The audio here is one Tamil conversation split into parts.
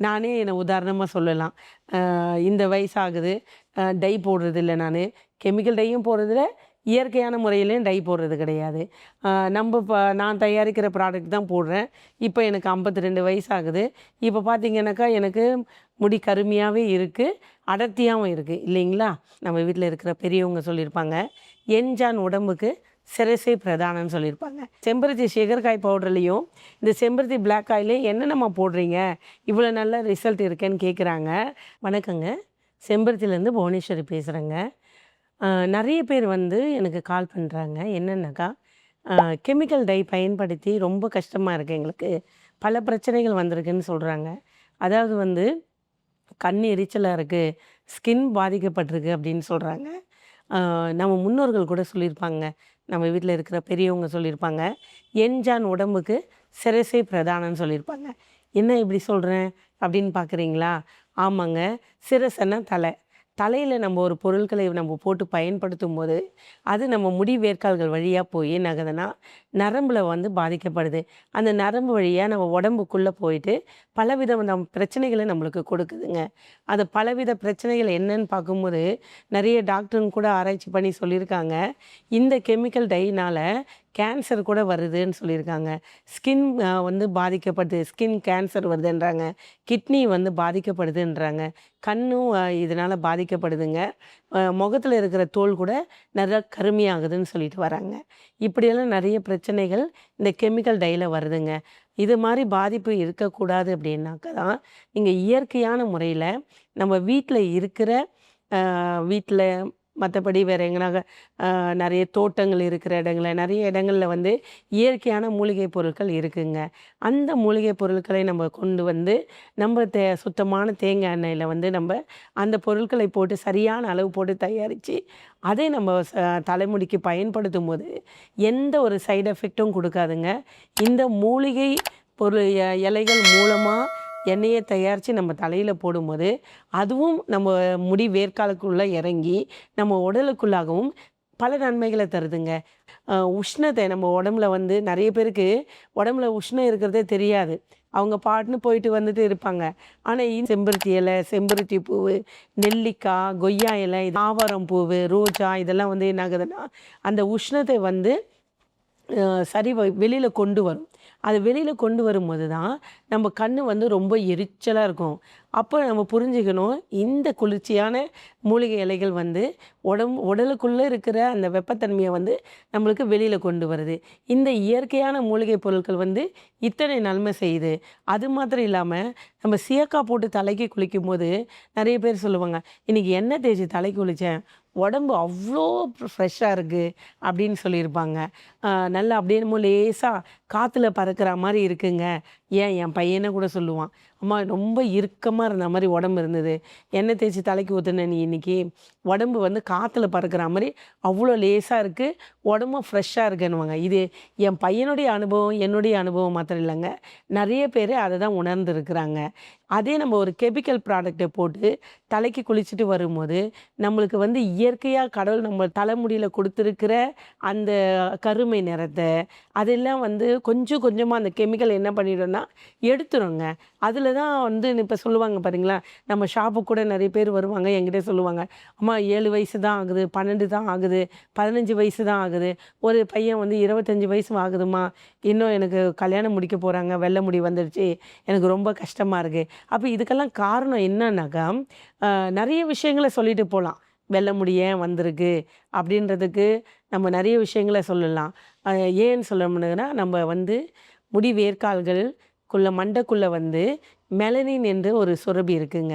நானே என்னை உதாரணமாக சொல்லலாம். இந்த வயசாகுது, டை போடுறது இல்லை நான். கெமிக்கல் டையும் போடுறதில்ல, இயற்கையான முறையிலையும் டை போடுறது கிடையாது. நான் தயாரிக்கிற ப்ராடக்ட் தான் போடுறேன். இப்போ எனக்கு 52 வயசாகுது. இப்போ பார்த்தீங்கன்னாக்கா எனக்கு முடி கருமையாகவே இருக்குது, அடர்த்தியாகவும் இருக்குது இல்லைங்களா? நம்ம வீட்டில் இருக்கிற பெரியவங்க சொல்லியிருப்பாங்க, எண்ஜான் உடம்புக்கு சிரசே பிரதானம்னு சொல்லியிருப்பாங்க. செம்பருத்தி சிகர்காய் பவுடர்லேயும் இந்த செம்பருத்தி பிளாக் ஆயிலையும் என்னென்னம்மா போடுறீங்க, இவ்வளோ நல்ல ரிசல்ட் இருக்கேன்னு கேட்குறாங்க. வணக்கங்க, செம்பருத்திலேருந்து புவனேஸ்வரி பேசுகிறேங்க. நிறைய பேர் வந்து எனக்கு கால் பண்ணுறாங்க. என்னென்னாக்கா, கெமிக்கல் டை பயன்படுத்தி ரொம்ப கஷ்டமாக இருக்குது எங்களுக்கு, பல பிரச்சனைகள் வந்திருக்குன்னு சொல்கிறாங்க. அதாவது வந்து கண் எரிச்சலாக இருக்குது, ஸ்கின் பாதிக்கப்பட்டிருக்கு அப்படின்னு சொல்கிறாங்க. நம்ம முன்னோர்கள் கூட சொல்லியிருப்பாங்க, நம்ம வீட்டில் இருக்கிற பெரியவங்க சொல்லியிருப்பாங்க, எண்ஜான் உடம்புக்கு சிரசே பிரதானம்னு சொல்லியிருப்பாங்க. என்ன இப்படி சொல்கிறேன் அப்படின்னு பார்க்குறீங்களா? ஆமாங்க, சிரசன்னா தலை. தலையில் நம்ம ஒரு பொருட்களை நம்ம போட்டு பயன்படுத்தும் போது அது நம்ம முடி வேர்க்கால்கள் வழியாக போய் நகதுன்னா நரம்பில் வந்து பாதிக்கப்படுது. அந்த நரம்பு வழியாக நம்ம உடம்புக்குள்ளே போயிட்டு பலவித பிரச்சனைகளை நம்மளுக்கு கொடுக்குதுங்க. அது பலவித பிரச்சனைகள் என்னன்னு பார்க்கும்போது நிறைய டாக்டருங்க கூட ஆராய்ச்சி பண்ணி சொல்லியிருக்காங்க, இந்த கெமிக்கல் டைனால் கேன்சர் கூட வருதுன்னு சொல்லியிருக்காங்க. ஸ்கின் வந்து பாதிக்கப்படுது, ஸ்கின் கேன்சர் வருதுன்றாங்க. கிட்னி வந்து பாதிக்கப்படுதுன்றாங்க. கண்ணும் இதனால் பாதிக்கப்படுதுங்க. முகத்தில் இருக்கிற தோல் கூட நிறையா கருமையாகுதுன்னு சொல்லிட்டு வராங்க. இப்படியெல்லாம் நிறைய பிரச்சனைகள் இந்த கெமிக்கல் டையில் வருதுங்க. இது மாதிரி பாதிப்பு இருக்கக்கூடாது அப்படின்னாக்கா தான் நீங்கள் இயற்கையான முறையில் நம்ம வீட்டில் இருக்கிற வீட்டில் மற்றபடி வேறு எங்கனாக நிறைய தோட்டங்கள் இருக்கிற நிறைய இடங்களில் வந்து இயற்கையான மூலிகை பொருட்கள் இருக்குதுங்க. அந்த மூலிகை பொருட்களை நம்ம கொண்டு வந்து நம்ம சுத்தமான தேங்காய் எண்ணெயில் வந்து நம்ம அந்த பொருட்களை போட்டு சரியான அளவு போட்டு தயாரித்து அதை நம்ம தலைமுடிக்கு பயன்படுத்தும் போது எந்த ஒரு சைடு எஃபெக்டும் கொடுக்காதுங்க. இந்த மூலிகை பொருள் இலைகள் மூலமாக எண்ணெயை தயாரித்து நம்ம தலையில் போடும்போது அதுவும் நம்ம முடி வேர்க்காலுக்குள்ளே இறங்கி நம்ம உடலுக்குள்ளாகவும் பல நன்மைகளை தருதுங்க. உஷ்ணத்தை நம்ம உடம்புல வந்து நிறைய பேருக்கு உடம்புல உஷ்ணம் இருக்கிறதே தெரியாது. அவங்க பாட்டுன்னு போயிட்டு வந்துட்டு இருப்பாங்க. ஆனால் செம்பருத்தி இலை, செம்பருத்தி பூவு, நெல்லிக்காய், கொய்யா இலை, ஆவாரம் பூவு, ரோஜா இதெல்லாம் வந்து என்ன ஆகுதுன்னா அந்த உஷ்ணத்தை வந்து சரி வெளியில் கொண்டு வரும். அது வெளியில் கொண்டு வரும்போது தான் நம்ம கண் வந்து ரொம்ப எரிச்சலாக இருக்கும். அப்போ நம்ம புரிஞ்சுக்கணும், இந்த குளிர்ச்சியான மூலிகை இலைகள் வந்து உடலுக்குள்ளே இருக்கிற அந்த வெப்பத்தன்மையை வந்து நம்மளுக்கு வெளியில் கொண்டு வருது. இந்த இயற்கையான மூலிகை பொருட்கள் வந்து இத்தனை நன்மை செய்யுது. அது மாத்திரம் இல்லாமல் நம்ம சீயக்காய் போட்டு தலைக்கு குளிக்கும் போது நிறைய பேர் சொல்லுவாங்க, இன்றைக்கி எண்ணெய் தேய்ச்சி தலைக்கு குளித்தேன், உடம்பு அவ்வளோ ஃப்ரெஷ்ஷாக இருக்குது அப்படின்னு சொல்லியிருப்பாங்க. நல்லா அப்படியே நம்ம லேசாக காற்றுல பறக்கிற மாதிரி இருக்குங்க. என் பையனை கூட சொல்லுவான், அம்மா ரொம்ப இறுக்கமாக இருந்த மாதிரி உடம்பு இருந்தது, எண்ணெய் தேய்ச்சி தலைக்கு ஊற்றுனேன், நீ இன்றைக்கி உடம்பு வந்து காற்றுல பறக்கிற மாதிரி அவ்வளோ லேசாக இருக்குது, உடம்பும் ஃப்ரெஷ்ஷாக இருக்குன்னுவாங்க. இது என் பையனுடைய அனுபவம், என்னுடைய அனுபவம் மாத்திரம் இல்லைங்க, நிறைய பேர் அதை தான் உணர்ந்துருக்குறாங்க. அதே நம்ம ஒரு கெமிக்கல் ப்ராடக்டை போட்டு தலைக்கு குளிச்சுட்டு வரும்போது நம்மளுக்கு வந்து இயற்கையாக கடவுள் நம்ம தலைமுடியில் கொடுத்துருக்கிற அந்த கருமை நிறத்தை அதெல்லாம் வந்து கொஞ்சம் கொஞ்சமாக அந்த கெமிக்கல் என்ன பண்ணிடும்னா எடுத்துருங்க. அதில் தான் வந்து இப்போ சொல்லுவாங்க பாருங்களா, நம்ம ஷாப்புக்கு கூட நிறைய பேர் வருவாங்க, என்கிட்ட சொல்லுவாங்க, அம்மா 7 வயசு தான் ஆகுது, 12 தான் ஆகுது, 15 வயசு தான் ஆகுது, ஒரு பையன் வந்து 25 வயசு ஆகுதுமா, இன்னும் எனக்கு கல்யாணம் முடிக்க போகிறாங்க, வெள்ளை முடி வந்துடுச்சு, எனக்கு ரொம்ப கஷ்டமாக இருக்குது. அப்போ இதுக்கெல்லாம் காரணம் என்னன்னாக்கா, நிறைய விஷயங்களை சொல்லிட்டு போகலாம். வெள்ளை முடி ஏன் வந்திருக்கு அப்படின்றதுக்கு நம்ம நிறைய விஷயங்களை சொல்லலாம். ஏன்னு சொல்ல முடியுதுன்னா, நம்ம வந்து முடி வேர்க்கால்களுக்குள்ள மண்டைக்குள்ளே வந்து மெலனின் என்று ஒரு சுரபி இருக்குங்க.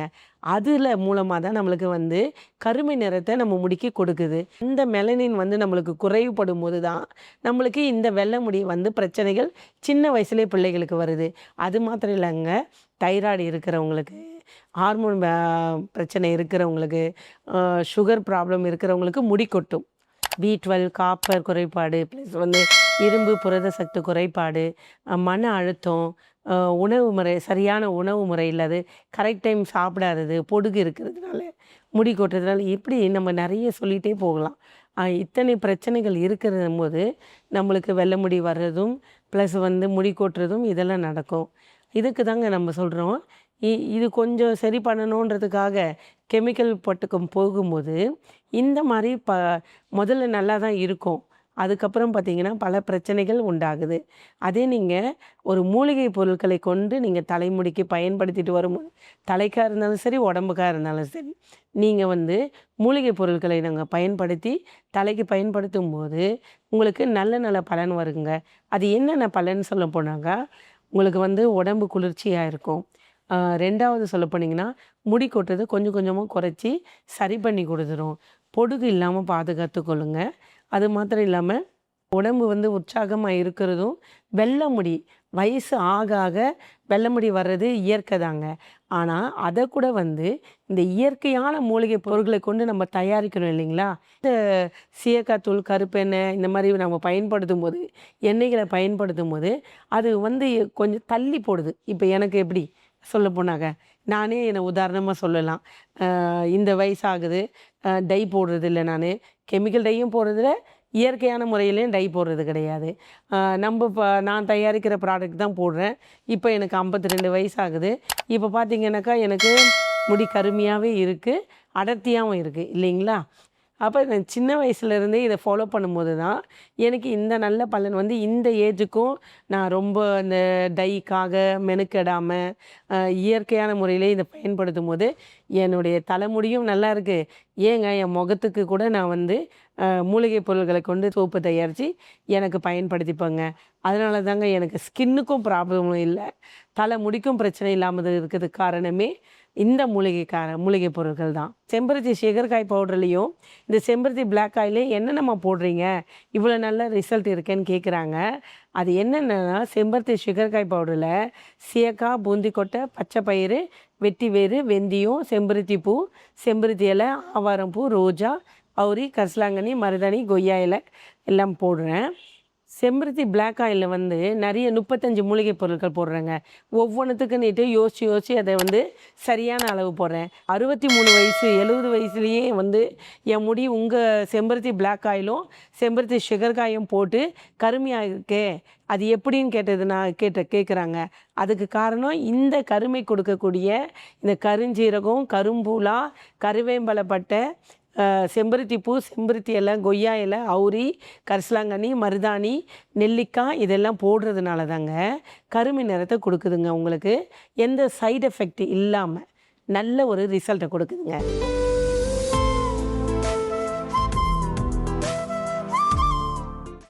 அதில் மூலமாக தான் நம்மளுக்கு வந்து கருமை நிறத்தை நம்ம முடிக்கு கொடுக்குது. இந்த மெலனின் வந்து நம்மளுக்கு குறைவுபடும் போது தான் நம்மளுக்கு இந்த வெள்ளை முடி வந்து பிரச்சனைகள் சின்ன வயசுலேயே பிள்ளைகளுக்கு வருது. அது மாத்திரம் இல்லைங்க, தைராய்டு இருக்கிறவங்களுக்கு, ஹார்மோன் பிரச்சனை இருக்கிறவங்களுக்கு, சுகர் ப்ராப்ளம் இருக்கிறவங்களுக்கு முடி கொட்டும். B12 காப்பர் குறைபாடு, ப்ளஸ் வந்து இரும்பு புரத சத்து குறைபாடு, மன அழுத்தம், உணவு முறை சரியான உணவு முறை இல்லாது, கரெக்ட் டைம் சாப்பிடாதது, பொடுகு இருக்கிறதுனால, முடி கொட்டுறதுனால, இப்படி நம்ம நிறைய சொல்லிகிட்டே போகலாம். இத்தனை பிரச்சனைகள் இருக்கிற போது நம்மளுக்கு வெள்ளை முடி வர்றதும் ப்ளஸ் வந்து முடி கொட்டுறதும் இதெல்லாம் நடக்கும். இதுக்கு தாங்க நம்ம சொல்கிறோம், இது கொஞ்சம் சரி பண்ணணுன்றதுக்காக கெமிக்கல் பட்டுக்கும் போகும்போது இந்த மாதிரி முதல்ல நல்லா தான் இருக்கும். அதுக்கப்புறம் பார்த்தீங்கன்னா பல பிரச்சனைகள் உண்டாகுது. அதே நீங்கள் ஒரு மூலிகை பொருட்களை கொண்டு நீங்கள் தலைமுடிக்கு பயன்படுத்திட்டு வரும்போது, தலைக்காக இருந்தாலும் சரி, உடம்புக்காக இருந்தாலும் சரி, நீங்கள் வந்து மூலிகை பொருட்களை நாங்கள் பயன்படுத்தி தலைக்கு பயன்படுத்தும்போது உங்களுக்கு நல்ல நல்ல பலன் வருங்க. அது என்னென்ன பலன் சொல்ல போனாங்க, உங்களுக்கு வந்து உடம்பு குளிர்ச்சியாக இருக்கும். 2வது சொல்ல போனீங்கன்னா, முடி கொட்டுறது கொஞ்சம் கொஞ்சமாக குறைச்சி சரி பண்ணி கொடுத்துரும். பொடுகு இல்லாமல் பாதுகாத்துக்கொள்ளுங்க. அது மாத்திரம் இல்லாமல் உடம்பு வந்து உற்சாகமாக இருக்கிறதும், வெள்ளை முடி வயசு ஆக ஆக வெள்ளை முடி வர்றது இயற்கை தாங்க. ஆனால் அதை கூட வந்து இந்த இயற்கையான மூலிகை பொருட்களை கொண்டு நம்ம தயாரிக்கணும் இல்லைங்களா? இந்த சீயக்காய் தூள், கருப்பெண்ணெய் இந்த மாதிரி நம்ம பயன்படுத்தும் போது, எண்ணெய்களை பயன்படுத்தும் போது அது வந்து கொஞ்சம் தள்ளி போடுது. இப்போ எனக்கு எப்படி சொல்ல போனாங்க, நானே என்னை உதாரணமாக சொல்லலாம். இந்த வயசாகுது, டை போடுறது இல்லை நான். கெமிக்கல் டையும் போடுறதில்ல, இயற்கையான முறையிலையும் டை போடுறது கிடையாது. நான் தயாரிக்கிற ப்ராடக்ட் தான் போடுறேன். இப்போ எனக்கு 52 வயசாகுது. இப்போ பார்த்தீங்கன்னாக்கா எனக்கு முடி கருமையாகவே இருக்குது, அடர்த்தியாகவும் இருக்குது இல்லைங்களா? அப்போ நான் சின்ன வயசுலேருந்தே இதை ஃபாலோ பண்ணும்போது தான் எனக்கு இந்த நல்ல பலன் வந்து இந்த ஏஜுக்கும் நான் ரொம்ப இந்த டைக்காக மெனுக்கெடாமல் இயற்கையான முறையிலே இதை பயன்படுத்தும் போது என்னுடைய தலைமுடியும் நல்லா இருக்குது. ஏங்க என் முகத்துக்கு கூட நான் வந்து மூலிகை பொருள்களை கொண்டு சோப்பு தயாரித்து எனக்கு பயன்படுத்திப்பேங்க. அதனால தாங்க எனக்கு ஸ்கின்னுக்கும் ப்ராப்ளமும் இல்லை, தலை முடிக்கும் பிரச்சனை இல்லாமல் இருக்கிறதுக்கு காரணமே இந்த மூலிகை பொருட்கள் தான். செம்பருத்தி சிகர்காய் பவுடர்லேயும் இந்த செம்பருத்தி பிளாக் ஆயிலையும் என்னென்னம்மா போடுறீங்க, இவ்வளோ நல்ல ரிசல்ட் இருக்கேன்னு கேட்குறாங்க. அது என்னென்னா, செம்பருத்தி சிகர்காய் பவுடரில் சீயக்காய், பூந்திக்கொட்டை, பச்சை பயிறு, வெட்டி வேறு, வெந்தயம், செம்பருத்தி பூ, செம்பருத்தி இலை, ஆவாரம் பூ, ரோஜா, அவுரி, கரிசலாங்கண்ணி, மருதாணி, கொய்யா இலை எல்லாம் போடுறேன். செம்பருத்தி பிளாக் ஆயிலில் வந்து நிறைய 35 மூலிகை பொருட்கள் போடுறேங்க. ஒவ்வொன்றுத்துக்குன்னுட்டு யோசித்து அதை வந்து சரியான அளவு போடுறேன். 63 வயசு 70 வயசுலேயே வந்து என் முடி உங்கள் செம்பருத்தி பிளாக் ஆயிலும் செம்பருத்தி சுகர்காயும் போட்டு கருமையாக இருக்கே, அது எப்படின்னு கேட்குறாங்க. அதுக்கு காரணம் இந்த கருமை கொடுக்கக்கூடிய இந்த கருஞ்சீரகம், கரும்பூலா, கருவேம்பலப்பட்டை, செம்பருத்தி பூ, செம்பருத்தி இலை, கொய்யா இலை, அவுரி, கரிசலாங்கண்ணி, மருதாணி, நெல்லிக்காய் இதெல்லாம் போடுறதுனால தாங்க கருமை நிறத்தை கொடுக்குதுங்க. உங்களுக்கு எந்த சைடு எஃபெக்ட் இல்லாமல் நல்ல ஒரு ரிசல்ட்டை கொடுக்குதுங்க.